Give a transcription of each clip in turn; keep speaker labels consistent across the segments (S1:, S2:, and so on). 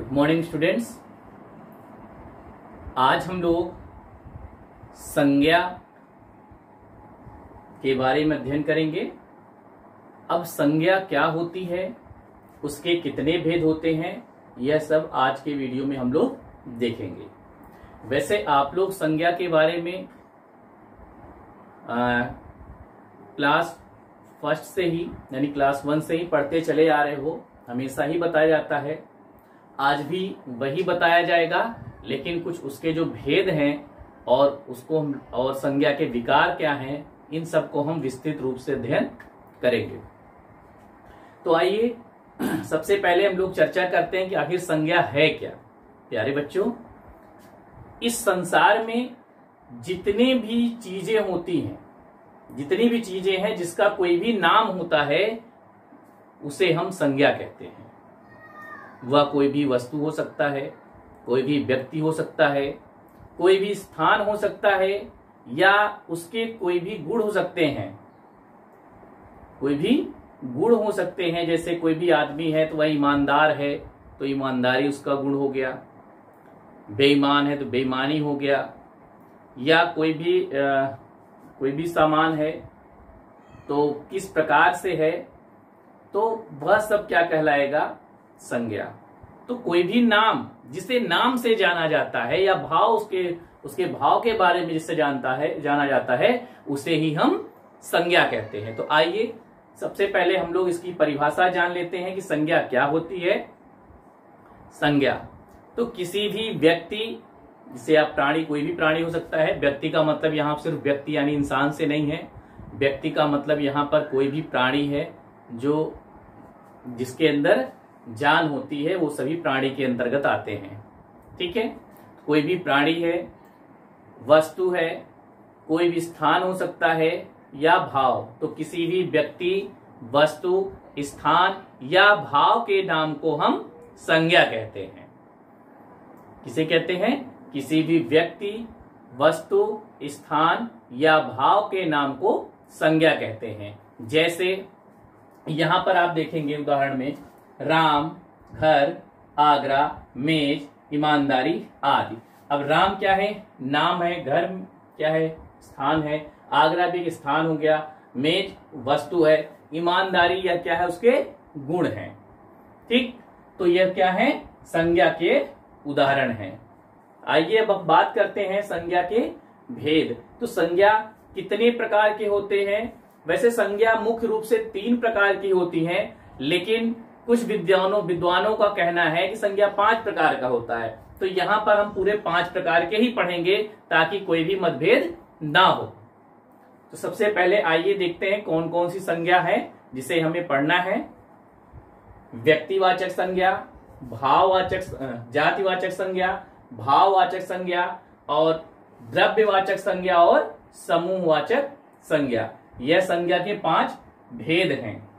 S1: Good morning students. आज हम लोग संज्ञा के बारे में अध्ययन करेंगे। अब संज्ञा क्या होती है, उसके कितने भेद होते हैं, यह सब आज के वीडियो में हम लोग देखेंगे। वैसे आप लोग संज्ञा के बारे में क्लास फर्स्ट से ही यानी क्लास 1 से ही पढ़ते चले आ रहे हो। हमेशा ही बताया जाता है, आज भी वही बताया जाएगा, लेकिन कुछ उसके जो भेद हैं और उसको हम और संज्ञा के विकार क्या हैं, इन सब को हम विस्तृत रूप से अध्ययन करेंगे। तो आइए सबसे पहले हम लोग चर्चा करते हैं कि आखिर संज्ञा है क्या। प्यारे बच्चों, इस संसार में जितनी भी चीजें होती हैं, जितनी भी चीजें हैं जिसका कोई भी नाम होता है, उसे हम संज्ञा कहते हैं। वह कोई भी वस्तु हो सकता है, कोई भी व्यक्ति हो सकता है, कोई भी स्थान हो सकता है, या उसके कोई भी गुण हो सकते हैं। कोई भी गुण हो सकते हैं, जैसे कोई भी आदमी है तो वह ईमानदार है तो ईमानदारी उसका गुण हो गया, बेईमान है तो बेईमानी हो गया, या कोई भी सामान है तो किस प्रकार से है, तो वह सब क्या कहलाएगा, संज्ञा। तो कोई भी नाम जिसे नाम से जाना जाता है या भाव उसके भाव के बारे में जिससे जाना जाता है, उसे ही हम संज्ञा कहते हैं। तो आइए सबसे पहले हम लोग इसकी परिभाषा जान लेते हैं कि संज्ञा क्या होती है। संज्ञा तो किसी भी व्यक्ति, जिसे आप प्राणी, कोई भी प्राणी हो सकता है। व्यक्ति का मतलब यहाँ सिर्फ व्यक्ति यानी इंसान से नहीं है। व्यक्ति का मतलब यहाँ पर कोई भी प्राणी है जो जिसके अंदर जान होती है, वो सभी प्राणी के अंतर्गत आते हैं। ठीक है, कोई भी प्राणी है, वस्तु है, कोई भी स्थान हो सकता है, या भाव। तो किसी भी व्यक्ति, वस्तु, स्थान या भाव के नाम को हम संज्ञा कहते हैं। किसे कहते हैं? किसी भी व्यक्ति, वस्तु, स्थान या भाव के नाम को संज्ञा कहते हैं। जैसे यहां पर आप देखेंगे उदाहरण में राम, घर, आगरा, मेज, ईमानदारी आदि। अब राम क्या है? नाम है। घर क्या है? स्थान है। आगरा भी एक स्थान हो गया। मेज वस्तु है। ईमानदारी यह क्या है? उसके गुण हैं। ठीक, तो यह क्या है? संज्ञा के उदाहरण हैं। आइए अब बात करते हैं संज्ञा के भेद। तो संज्ञा कितने प्रकार के होते हैं? वैसे संज्ञा मुख्य रूप से 3 प्रकार की होती हैं, लेकिन कुछ विद्वानों का कहना है कि संज्ञा 5 प्रकार का होता है। तो यहां पर हम पूरे 5 प्रकार के ही पढ़ेंगे ताकि कोई भी मतभेद ना हो। तो सबसे पहले आइए देखते हैं कौन कौन सी संज्ञा है जिसे हमें पढ़ना है। व्यक्तिवाचक संज्ञा, भाववाचक, जातिवाचक संज्ञा, भाववाचक संज्ञा, और द्रव्यवाचक संज्ञा और समूहवाचक संज्ञा। यह संज्ञा के 5 भेद हैं।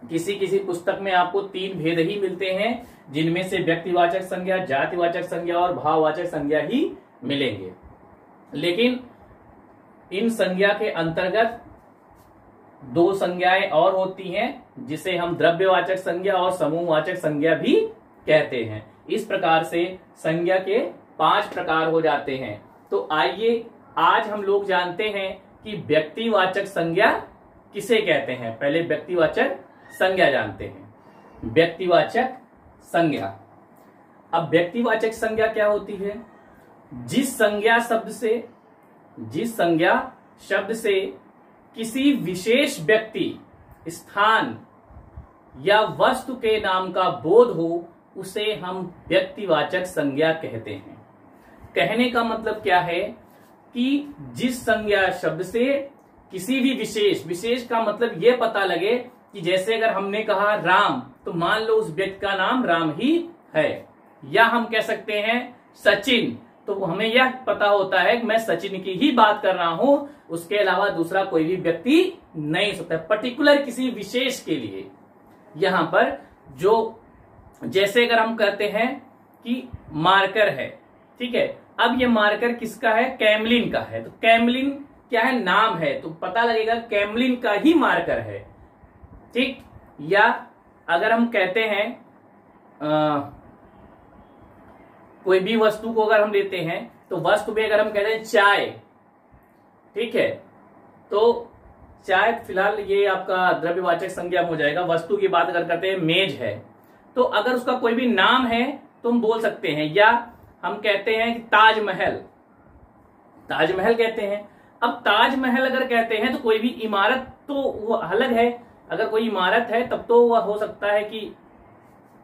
S1: किसी किसी पुस्तक में आपको 3 भेद ही मिलते हैं, जिनमें से व्यक्तिवाचक संज्ञा, जातिवाचक संज्ञा और भाववाचक संज्ञा ही मिलेंगे। लेकिन इन संज्ञा के अंतर्गत 2 संज्ञाएं और होती हैं, जिसे हम द्रव्यवाचक संज्ञा और समूहवाचक संज्ञा भी कहते हैं। इस प्रकार से संज्ञा के 5 प्रकार हो जाते हैं। तो आइए आज हम लोग जानते हैं कि व्यक्तिवाचक संज्ञा किसे कहते हैं। पहले व्यक्तिवाचक संज्ञा जानते हैं। व्यक्तिवाचक संज्ञा। अब व्यक्तिवाचक संज्ञा क्या होती है? जिस संज्ञा शब्द से किसी विशेष व्यक्ति, स्थान या वस्तु के नाम का बोध हो, उसे हम व्यक्तिवाचक संज्ञा कहते हैं। कहने का मतलब क्या है कि जिस संज्ञा शब्द से किसी भी विशेष का मतलब यह पता लगे कि जैसे अगर हमने कहा राम, तो मान लो उस व्यक्ति का नाम राम ही है। या हम कह सकते हैं सचिन, तो हमें यह पता होता है कि मैं सचिन की ही बात कर रहा हूं, उसके अलावा दूसरा कोई भी व्यक्ति नहीं हो सकता। पर्टिकुलर किसी विशेष के लिए यहां पर जो, जैसे अगर हम कहते हैं कि मार्कर है, ठीक है, अब ये मार्कर किसका है? कैमलिन का है। तो कैमलिन क्या है? नाम है, तो पता लगेगा कैमलिन का ही मार्कर है। ठीक, या अगर हम कहते हैं कोई भी वस्तु को अगर हम लेते हैं तो वस्तु में अगर हम कहते हैं चाय, ठीक है, तो चाय फिलहाल ये आपका द्रव्यवाचक संज्ञा में हो जाएगा। वस्तु की बात अगर करते हैं मेज है, तो अगर उसका कोई भी नाम है तो हम बोल सकते हैं, या हम कहते हैं कि ताजमहल, ताजमहल कहते हैं। अब ताजमहल अगर कहते हैं तो कोई भी इमारत तो वो अलग है, अगर कोई इमारत है तब तो वह हो सकता है कि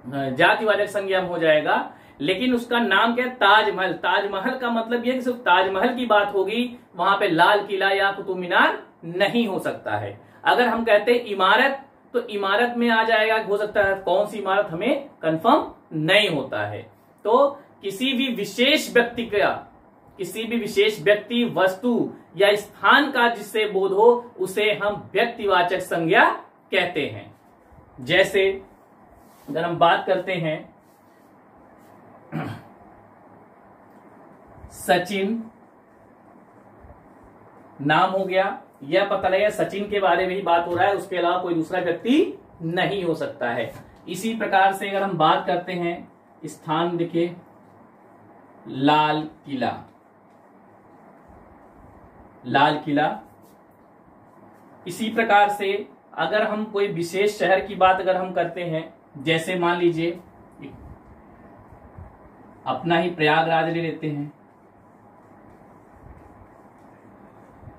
S1: जातिवाचक संज्ञा में हो जाएगा, लेकिन उसका नाम क्या है, ताजमहल। ताजमहल का मतलब यह कि सिर्फ ताजमहल की बात होगी, वहां पे लाल किला या कुतुब मीनार नहीं हो सकता है। अगर हम कहते हैं इमारत, तो इमारत में आ जाएगा, हो सकता है कौन सी इमारत हमें कंफर्म नहीं होता है। तो किसी भी विशेष व्यक्ति का, किसी भी विशेष व्यक्ति, वस्तु या स्थान का जिससे बोध हो उसे हम व्यक्तिवाचक संज्ञा कहते हैं। जैसे अगर हम बात करते हैं सचिन, नाम हो गया, यह पता लगा सचिन के बारे में ही बात हो रहा है, उसके अलावा कोई दूसरा व्यक्ति नहीं हो सकता है। इसी प्रकार से अगर हम बात करते हैं स्थान, देखिए लाल किला, लाल किला। इसी प्रकार से अगर हम कोई विशेष शहर की बात अगर हम करते हैं, जैसे मान लीजिए अपना ही प्रयागराज ले लेते हैं,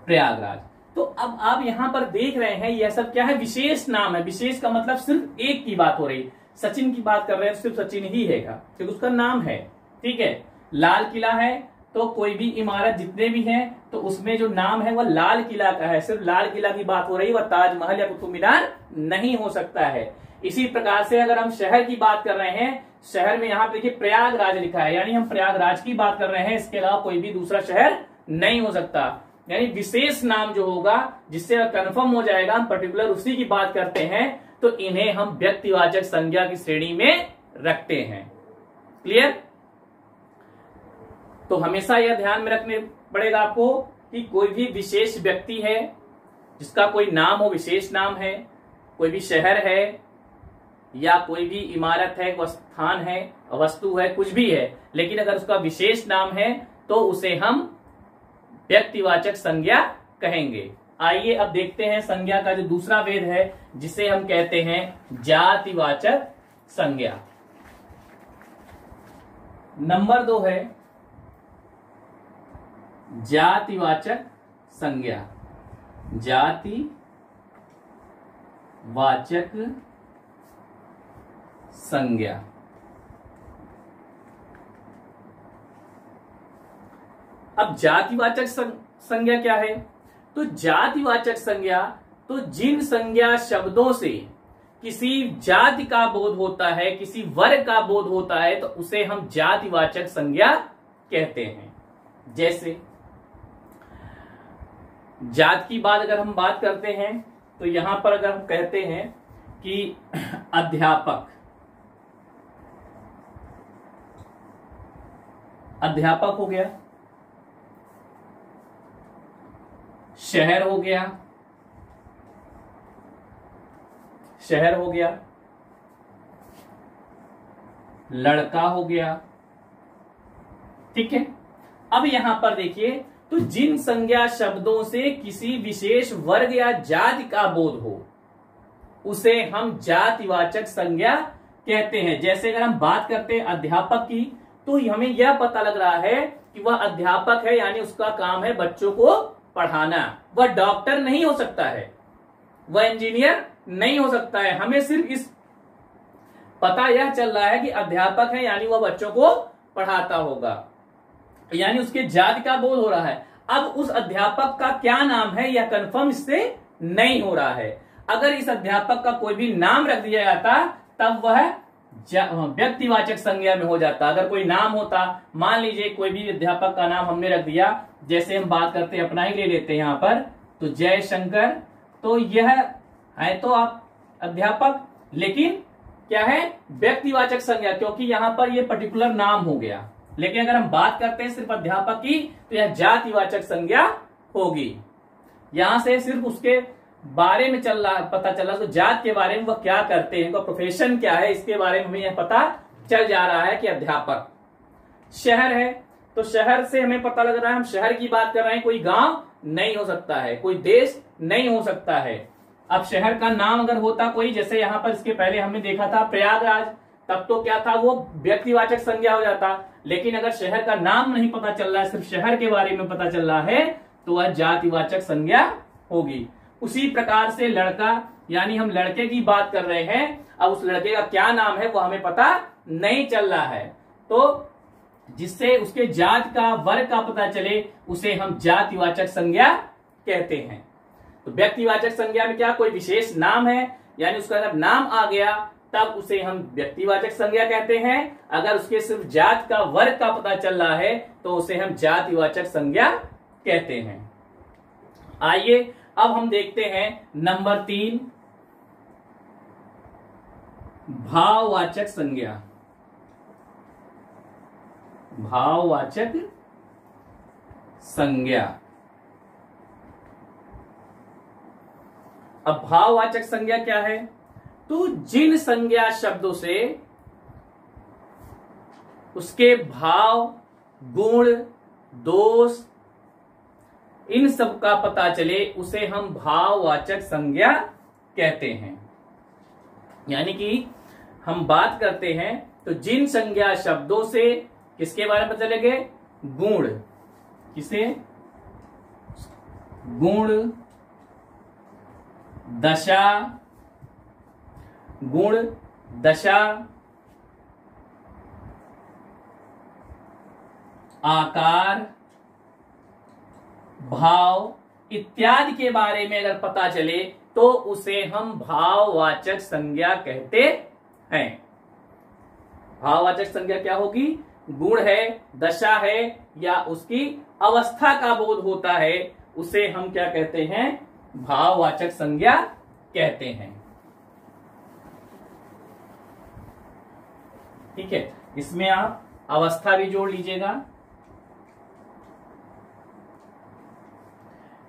S1: प्रयागराज। तो अब आप यहां पर देख रहे हैं यह सब क्या है, विशेष नाम है। विशेष का मतलब सिर्फ एक की बात हो रही, सचिन की बात कर रहे हैं, सिर्फ सचिन ही है क्योंकि उसका नाम है, ठीक है। लाल किला है तो कोई भी इमारत जितने भी हैं तो उसमें जो नाम है वह लाल किला का है, सिर्फ लाल किला की बात हो रही, वह ताजमहल या कुतुब मीनार नहीं हो सकता है। इसी प्रकार से अगर हम शहर की बात कर रहे हैं, शहर में यहाँ पे देखिए प्रयागराज लिखा है, यानी हम प्रयागराज की बात कर रहे हैं, इसके अलावा कोई भी दूसरा शहर नहीं हो सकता। यानी विशेष नाम जो होगा जिससे कंफर्म हो जाएगा हम पर्टिकुलर उसी की बात करते हैं, तो इन्हें हम व्यक्तिवाचक संज्ञा की श्रेणी में रखते हैं। क्लियर? तो हमेशा यह ध्यान में रखने पड़ेगा आपको कि कोई भी विशेष व्यक्ति है जिसका कोई नाम हो, विशेष नाम है, कोई भी शहर है या कोई भी इमारत है, वह स्थान है, वस्तु है, कुछ भी है, लेकिन अगर उसका विशेष नाम है तो उसे हम व्यक्तिवाचक संज्ञा कहेंगे। आइए अब देखते हैं संज्ञा का जो दूसरा भेद है जिसे हम कहते हैं जातिवाचक संज्ञा। नंबर 2 है जातिवाचक संज्ञा। जातिवाचक संज्ञा। अब जातिवाचक संज्ञा क्या है? तो जातिवाचक संज्ञा तो जिन संज्ञा शब्दों से किसी जाति का बोध होता है, किसी वर्ग का बोध होता है, तो उसे हम जातिवाचक संज्ञा कहते हैं। जैसे जात की बात अगर हम बात करते हैं तो यहां पर अगर हम कहते हैं कि अध्यापक, अध्यापक हो गया, शहर हो गया, शहर हो गया, लड़का हो गया, ठीक है। अब यहां पर देखिए, तो जिन संज्ञा शब्दों से किसी विशेष वर्ग या जाति का बोध हो उसे हम जातिवाचक संज्ञा कहते हैं। जैसे अगर हम बात करते हैं अध्यापक की, तो हमें यह पता लग रहा है कि वह अध्यापक है, यानी उसका काम है बच्चों को पढ़ाना। वह डॉक्टर नहीं हो सकता है, वह इंजीनियर नहीं हो सकता है। हमें सिर्फ इस पता यह चल रहा है कि अध्यापक है, यानी वह बच्चों को पढ़ाता होगा, यानी उसके जाति का बोध हो रहा है। अब उस अध्यापक का क्या नाम है यह कंफर्म इससे नहीं हो रहा है। अगर इस अध्यापक का कोई भी नाम रख दिया जाता तब वह व्यक्तिवाचक संज्ञा में हो जाता। अगर कोई नाम होता, मान लीजिए कोई भी अध्यापक का नाम हमने रख दिया, जैसे हम बात करते हैं अपना ही ले लेते हैं यहां पर, तो जयशंकर, तो यह है तो आप अध्यापक, लेकिन क्या है, व्यक्तिवाचक संज्ञा, क्योंकि यहां पर यह पर्टिकुलर नाम हो गया। लेकिन अगर हम बात करते हैं सिर्फ अध्यापक की तो यह जातिवाचक संज्ञा होगी। यहां से सिर्फ उसके बारे में पता चला, तो जात के बारे में वह क्या करते हैं, उनका प्रोफेशन क्या है, इसके बारे में हमें यह पता चल जा रहा है कि अध्यापक। शहर है, तो शहर से हमें पता लग रहा है हम शहर की बात कर रहे हैं, कोई गांव नहीं हो सकता है, कोई देश नहीं हो सकता है। अब शहर का नाम अगर होता कोई, जैसे यहां पर इसके पहले हमने देखा था प्रयागराज, तब तो क्या था, वो व्यक्तिवाचक संज्ञा हो जाता। लेकिन अगर शहर का नाम नहीं पता चल रहा है, सिर्फ शहर के बारे में पता चल रहा है, तो वह जातिवाचक संज्ञा होगी। उसी प्रकार से लड़का, यानी हम लड़के की बात कर रहे हैं, अब उस लड़के का क्या नाम है वो हमें पता नहीं चल रहा है, तो जिससे उसके जात का, वर्ग का पता चले, उसे हम जातिवाचक संज्ञा कहते हैं। तो व्यक्तिवाचक संज्ञा में क्या, कोई विशेष नाम है, यानी उसका अगर नाम आ गया तब उसे हम व्यक्तिवाचक संज्ञा कहते हैं। अगर उसके सिर्फ जात का, वर्ग का पता चल रहा है, तो उसे हम जातिवाचक संज्ञा कहते हैं। आइए अब हम देखते हैं नंबर 3, भाववाचक संज्ञा। भाववाचक संज्ञा। अब भाववाचक संज्ञा क्या है, तो जिन संज्ञा शब्दों से उसके भाव, गुण, दोष, इन सब का पता चले, उसे हम भाववाचक संज्ञा कहते हैं। यानी कि हम बात करते हैं तो जिन संज्ञा शब्दों से किसके बारे में पता चलेंगे, गुण, किसे, गुण, दशा, गुण, दशा, आकार, भाव इत्यादि के बारे में अगर पता चले, तो उसे हम भाववाचक संज्ञा कहते हैं। भाववाचक संज्ञा क्या होगी, गुण है, दशा है, या उसकी अवस्था का बोध होता है, उसे हम क्या कहते हैं, भाववाचक संज्ञा कहते हैं। ठीक है, इसमें आप अवस्था भी जोड़ लीजिएगा।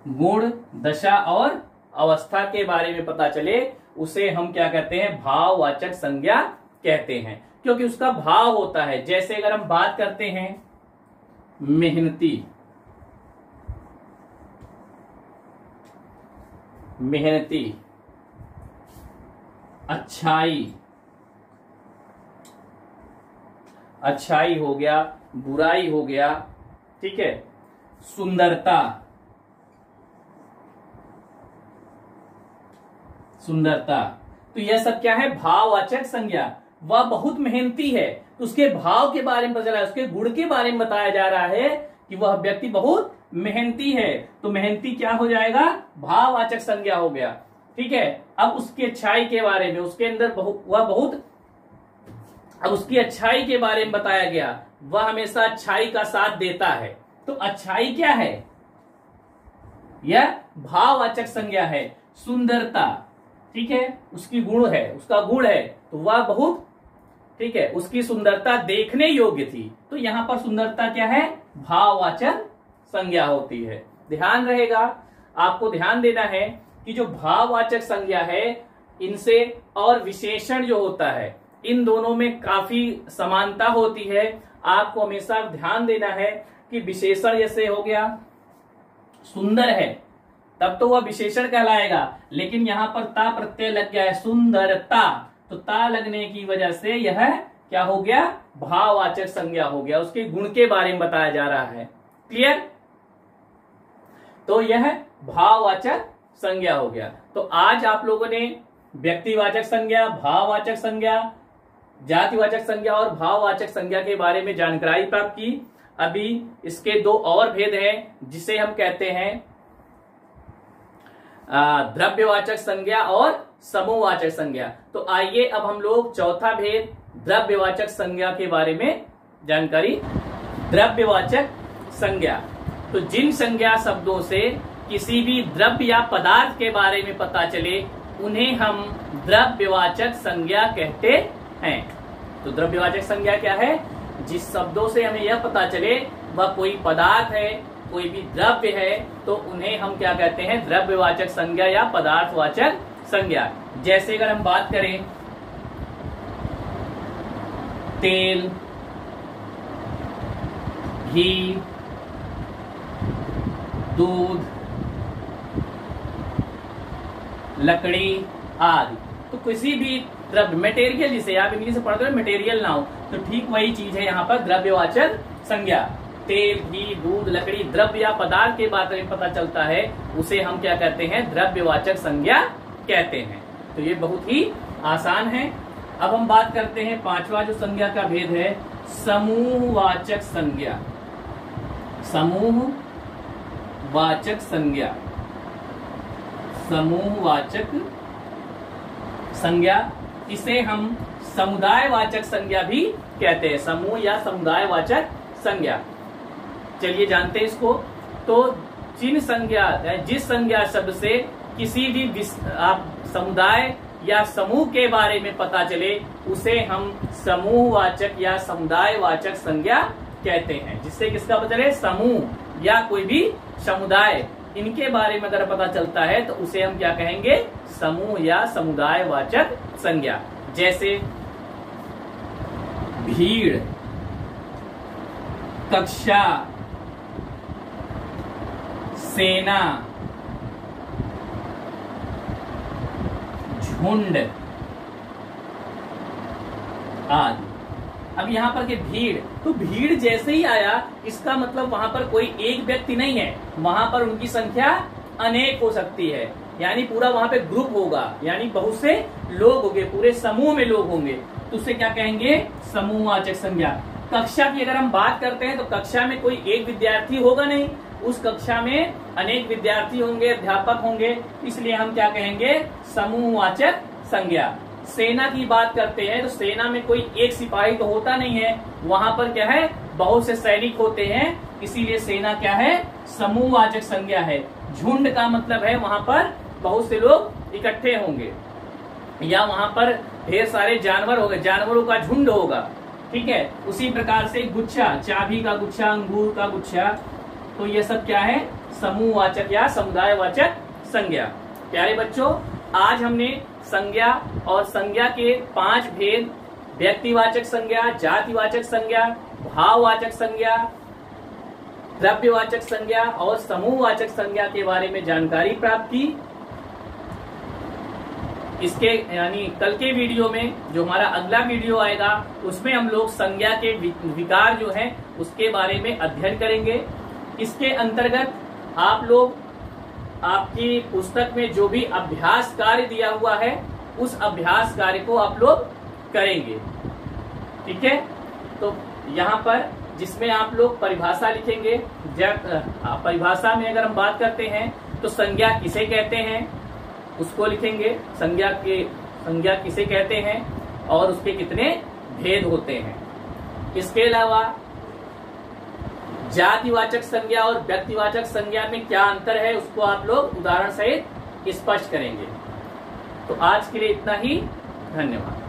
S1: गुण, दशा और अवस्था के बारे में पता चले, उसे हम क्या कहते हैं, भाववाचक संज्ञा कहते हैं, क्योंकि उसका भाव होता है। जैसे अगर हम बात करते हैं मेहनती, मेहनती, अच्छाई, अच्छाई हो गया, बुराई हो गया, ठीक है, सुंदरता, सुंदरता, तो यह सब क्या है, भाववाचक संज्ञा। वह बहुत मेहनती है, तो उसके भाव के बारे में पता चला है, उसके गुण के बारे में बताया जा रहा है कि वह व्यक्ति बहुत मेहनती है, तो मेहनती क्या हो जाएगा, भाववाचक संज्ञा हो गया। ठीक है, अब उसकी अच्छाई के बारे में, उसके अंदर वह बहुत, अब उसकी अच्छाई के बारे में बताया गया, वह हमेशा अच्छाई का साथ देता है, तो अच्छाई क्या है, यह भाववाचक संज्ञा है। सुंदरता, ठीक है, उसकी गुण है, उसका गुण है, तो वह बहुत, ठीक है, उसकी सुंदरता देखने योग्य थी, तो यहां पर सुंदरता क्या है, भाववाचक संज्ञा होती है। ध्यान रहेगा, आपको ध्यान देना है कि जो भाववाचक संज्ञा है, इनसे और विशेषण जो होता है, इन दोनों में काफी समानता होती है। आपको हमेशा ध्यान देना है कि विशेषण जैसे हो गया, सुंदर है, तब तो वह विशेषण कहलाएगा, लेकिन यहां पर ता प्रत्यय लग गया है, सुंदरता, तो ता लगने की वजह से यह क्या हो गया, भाववाचक संज्ञा हो गया, उसके गुण के बारे में बताया जा रहा है। क्लियर, तो यह भाववाचक संज्ञा हो गया। तो आज आप लोगों ने व्यक्तिवाचक संज्ञा, भाववाचक संज्ञा, जातिवाचक संज्ञा और भाववाचक संज्ञा के बारे में जानकारी प्राप्त की। अभी इसके दो और भेद हैं, जिसे हम कहते हैं द्रव्यवाचक संज्ञा और समूहवाचक संज्ञा। तो आइए अब हम लोग चौथा भेद, द्रव्यवाचक संज्ञा के बारे में जानकारी। द्रव्यवाचक संज्ञा, तो जिन संज्ञा शब्दों से किसी भी द्रव्य या पदार्थ के बारे में पता चले, उन्हें हम द्रव्यवाचक संज्ञा कहते हैं। तो द्रव्यवाचक संज्ञा क्या है, जिस शब्दों से हमें यह पता चले वह कोई पदार्थ है, कोई भी द्रव्य है, तो उन्हें हम क्या कहते हैं, द्रव्यवाचक संज्ञा या पदार्थवाचक संज्ञा। जैसे अगर हम बात करें तेल, घी, दूध, लकड़ी आदि। तो किसी भी द्रव्य, मटेरियल, जिसे आप इंग्लिश में पढ़ते हो मटेरियल ना हो, तो ठीक वही चीज है यहाँ पर द्रव्यवाचक संज्ञा। तेल, घी, दूध, लकड़ी द्रव्य या पदार्थ के बारे में पता चलता है, उसे हम क्या कहते हैं? द्रव्यवाचक संज्ञा कहते हैं। तो ये बहुत ही आसान है। अब हम बात करते हैं पांचवा जो संज्ञा का भेद है, समूहवाचक संज्ञा। समूहवाचक संज्ञा, समूहवाचक संज्ञा, इसे हम समुदायवाचक संज्ञा भी कहते हैं। समूह या समुदायवाचक संज्ञा, चलिए जानते हैं इसको। तो जिन संज्ञा, जिस संज्ञा शब्द से किसी भी आप समुदाय या समूह के बारे में पता चले, उसे हम समूहवाचक या समुदायवाचक संज्ञा कहते हैं। जिससे किसका पता चले? समूह या कोई भी समुदाय, इनके बारे में अगर पता चलता है तो उसे हम क्या कहेंगे? समूह या समुदायवाचक संज्ञा। जैसे भीड़, कक्षा, सेना, झुंड आदि। अब यहाँ पर के भीड़, तो भीड़ जैसे ही आया, इसका मतलब वहां पर कोई एक व्यक्ति नहीं है, वहां पर उनकी संख्या अनेक हो सकती है, यानी पूरा वहां पे ग्रुप होगा, यानी बहुत से लोग होंगे, पूरे समूह में लोग होंगे, तो उसे क्या कहेंगे? समूहवाचक संज्ञा। कक्षा की अगर हम बात करते हैं तो कक्षा में कोई एक विद्यार्थी होगा नहीं, उस कक्षा में अनेक विद्यार्थी होंगे, अध्यापक होंगे, इसलिए हम क्या कहेंगे? समूहवाचक संज्ञा। सेना की बात करते हैं तो सेना में कोई एक सिपाही तो होता नहीं है, वहां पर क्या है? बहुत से सैनिक होते हैं, इसीलिए सेना क्या है? समूहवाचक संज्ञा है। झुंड का मतलब है वहां पर बहुत से लोग इकट्ठे होंगे, या वहां पर ढेर सारे जानवर होंगे, जानवरों का झुंड होगा, ठीक है। उसी प्रकार से गुच्छा, चाबी का गुच्छा, अंगूर का गुच्छा, तो ये सब क्या है? समूहवाचक या समुदायवाचक संज्ञा। प्यारे बच्चों, आज हमने संज्ञा और संज्ञा के 5 भेद, व्यक्तिवाचक संज्ञा, जातिवाचक संज्ञा, भाववाचक संज्ञा, द्रव्यवाचक संज्ञा और समूहवाचक संज्ञा के बारे में जानकारी प्राप्त की। इसके यानी कल के वीडियो में जो हमारा अगला वीडियो आएगा, उसमें हम लोग संज्ञा के विकार जो है उसके बारे में अध्ययन करेंगे। इसके अंतर्गत आप लोग आपकी पुस्तक में जो भी अभ्यास कार्य दिया हुआ है, उस अभ्यास कार्य को आप लोग करेंगे, ठीक है। तो यहाँ पर जिसमें आप लोग परिभाषा लिखेंगे, परिभाषा में अगर हम बात करते हैं तो संज्ञा किसे कहते हैं उसको लिखेंगे, संज्ञा किसे कहते हैं और उसके कितने भेद होते हैं। इसके अलावा जातिवाचक संज्ञा और व्यक्तिवाचक संज्ञा में क्या अंतर है उसको आप लोग उदाहरण सहित स्पष्ट करेंगे। तो आज के लिए इतना ही, धन्यवाद।